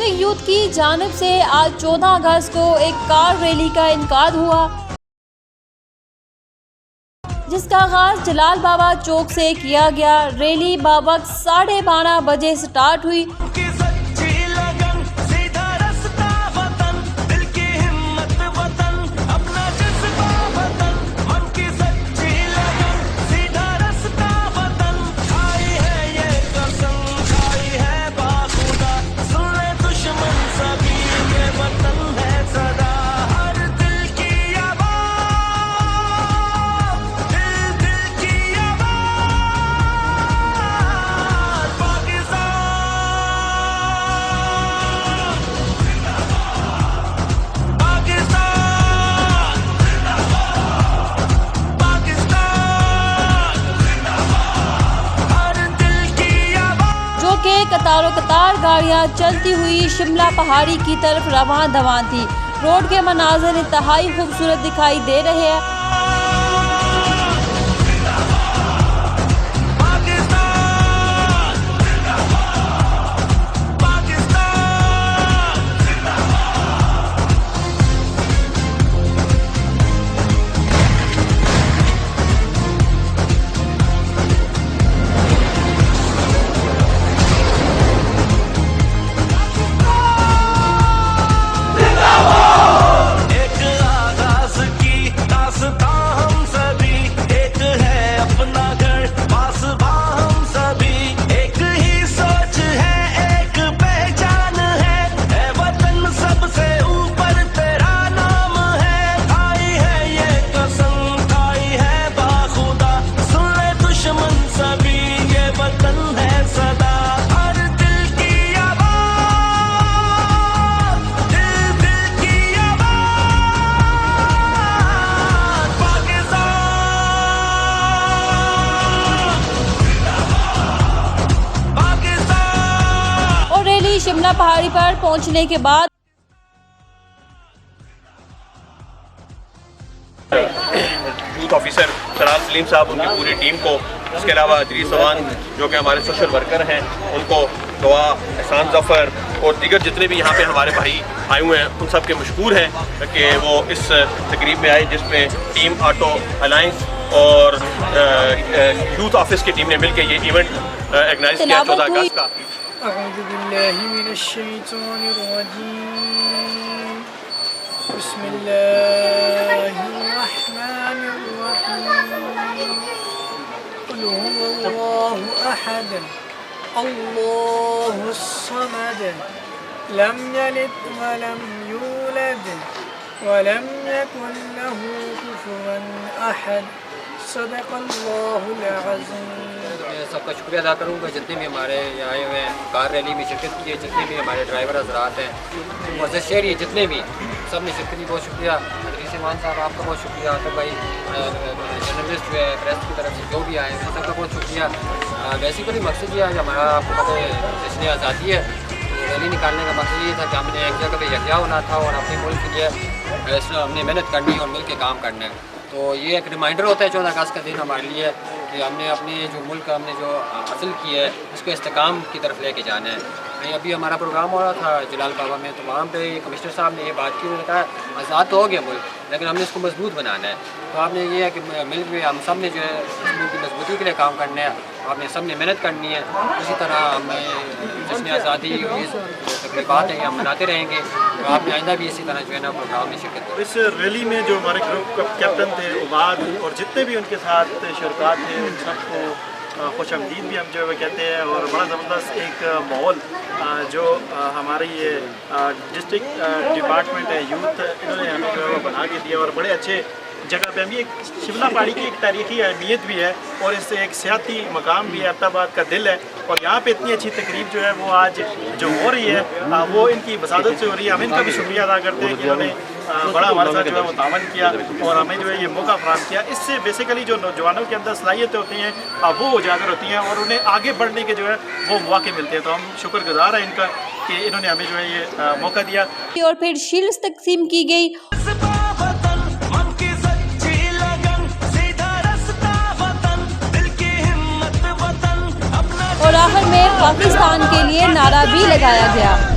Muslim youth کی جانب سے آج 14 اگست کو ایک کار ریلی کا انعقاد ہوا، جس کا آغاز جلال بابا چوک سے کیا گیا۔ ریلی بابق 12:30 بجے سٹارٹ ہوئی۔ قطار و قطار گاڑیاں چلتی ہوئی شملہ پہاڑی کی طرف رواں دواں تھی۔ روڈ کے مناظر انتہائی خوبصورت دکھائی دے رہے ہیں۔ شملہ پہاڑی پر پہنچنے کے بعد یوتھ آفیسر سرال سلیم صاحب، ان کی پوری ٹیم کو، اس کے علاوہ ادریس سوان جو کہ ہمارے سوشل ورکر ہیں، ان کو دعا، احسان ظفر اور دیگر جتنے بھی یہاں پہ ہمارے بھائی آئے ہوئے ہیں ان سب کے مشکور ہیں کہ وہ اس تقریب میں آئے، جس میں ٹیم آٹو الائنس اور یوتھ آفس کی ٹیم نے مل کے یہ ایونٹ آرگنائز کیا 14 اگست کا۔ اعوذ باللہ من الشیطان الرجیم، بسم اللہ الرحمن الرحیم، قل هو اللہ احد اللہ الصمد لم یلد ولم یولد ولم یکن له کفوا احد، صدق اللہ العظیم۔ میں سب کا شکریہ ادا کروں گا جتنے بھی ہمارے یہاں آئے ہوئے ہیں، کار ریلی میں شرکت کی ہے، جتنے بھی ہمارے ڈرائیور حضرات ہیں، معزز شہری جتنے بھی، سب نے شرکت کی، بہت شکریہ۔ ادریس مان صاحب آپ کا بہت شکریہ، تو بھائی جرنلسٹ جو ہے پریس کی طرف سے جو بھی آئے ہیں سب کا بہت شکریہ۔ بیسیکلی مقصد یہ ہے کہ ہمارا آپ کو پتہ ہے جشن آزادی ہے، تو ریلی نکالنے کا مقصد یہ تھا کہ ہم نے ایک جگہ پہ یکجا ہونا تھا اور اپنے ملک کے لیے ہم نے محنت کرنی اور مل کے کام کرنا ہے۔ تو یہ ایک ریمائنڈر ہوتا ہے 14 اگست کا دن ہمارے لیے کہ ہم نے اپنے جو ملک ہم نے جو حاصل کی ہے اس کو استحکام کی طرف لے کے جانا ہے۔ ابھی ہمارا پروگرام ہو رہا تھا جلال بابا میں، تو وہاں پہ کمشنر صاحب نے یہ بات کی، انہوں نے کہا آزاد تو ہو گیا ملک لیکن ہم نے اس کو مضبوط بنانا ہے۔ تو آپ نے یہ ہے کہ ملک میں ہم سب نے جو ہے اس ملک کی مضبوطی کے لیے کام کرنا ہے، آپ نے سب نے محنت کرنی ہے۔ اسی طرح ہمیں جشن آزادی یہ تقریبات ہیں یہ ہم مناتے رہیں گے، تو آپ نے آئندہ بھی اسی طرح جو ہے نا پروگرام میں شرکت کریں۔ اس ریلی میں جو ہمارے گروپ کیپٹن تھے عباد اور جتنے بھی ان کے ساتھ شرکات تھے ان سب کو خوش آمدید بھی ہم جو ہے کہتے ہیں، اور بڑا زبردست ایک ماحول جو ہماری یہ ڈسٹرکٹ ڈپارٹمنٹ ہے یوتھ، انہوں نے ہمیں جو ہے وہ بنا کے دیا، اور بڑے اچھے جگہ پہ ہم یہ شملہ پہاڑی کی ایک تاریخی اہمیت بھی ہے اور اس سے ایک سیاحتی مقام بھی ہے، آباد آباد کا دل ہے، اور یہاں پہ اتنی اچھی تقریب جو ہے وہ آج جو ہو رہی ہے وہ ان کی وسادت سے ہو رہی ہے۔ ہم ان کا بھی شکریہ ادا کرتے ہیں کہ انہوں نے بڑا ہمارے ساتھ جو ہے وہ تعاون کیا اور ہمیں جو ہے یہ موقع فراہم کیا۔ اس سے بیسیکلی جو نوجوانوں کے اندر صلاحیتیں ہوتی ہیں وہ اجاگر ہوتی ہیں اور انہیں آگے بڑھنے کے جو ہے وہ مواقع ملتے ہیں، تو ہم شکر گزار ہیں ان کا کہ انہوں نے ہمیں جو ہے یہ موقع دیا۔ اور پھر شیلڈز تقسیم کی گئی اور آخر میں پاکستان کے لیے نعرہ بھی لگایا گیا۔